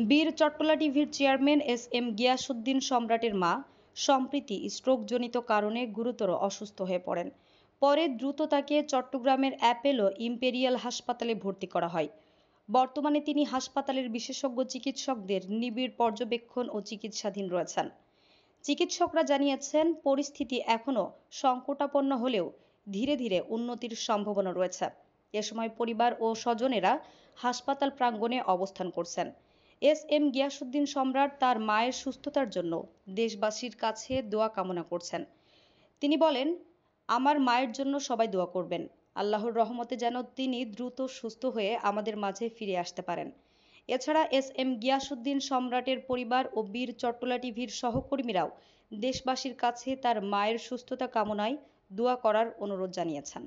বীর চট্টলা টিভির chairman S Giasuddin সম্রাটের মা সম্প্রতি স্ট্রোকজনিত কারণে গুরুতর অসুস্থ হয়ে পড়েন। পরে দ্রুত তাকে চট্টগ্রামের অ্যাপোলো ইম্পেরিয়াল হাসপাতালে ভর্তি করা হয়। বর্তমানে তিনি হাসপাতালের বিশেষজ্ঞ চিকিৎসকদের নিবিড় পর্যবেক্ষণ ও চিকিৎসাধীন রয়েছেন। চিকিৎসকরা জানিয়েছেন, পরিস্থিতি এখনও সংকটাপন্ন হলেও ধীরে ধীরে উন্নতির সম্ভাবনা রয়েছে। এ সময় পরিবার ও স্বজনেরা হাসপাতাল প্রাঙ্গণে অবস্থান করছেন। গিয়াসউদ্দিন সম্রাট তার মায়ের সুস্থতার জন্য দেশবাসীর কাছে দোয়া কামনা করছেন। তিনি বলেন, আমার মায়ের জন্য সবাই দোয়া করবেন। আল্লাহর রহমতে যেন তিনি দ্রুত সুস্থ হয়ে আমাদের মাঝে ফিরে আসতে পারেন। এছাড়া গিয়াসউদ্দিন সম্রাটের পরিবার ও বীর চট্টলা টিভির সহকর্মীরাও দেশবাসীর কাছে তার মায়ের সুস্থতা কামনায় দোয়া করার অনুরোধ জানিয়েছেন।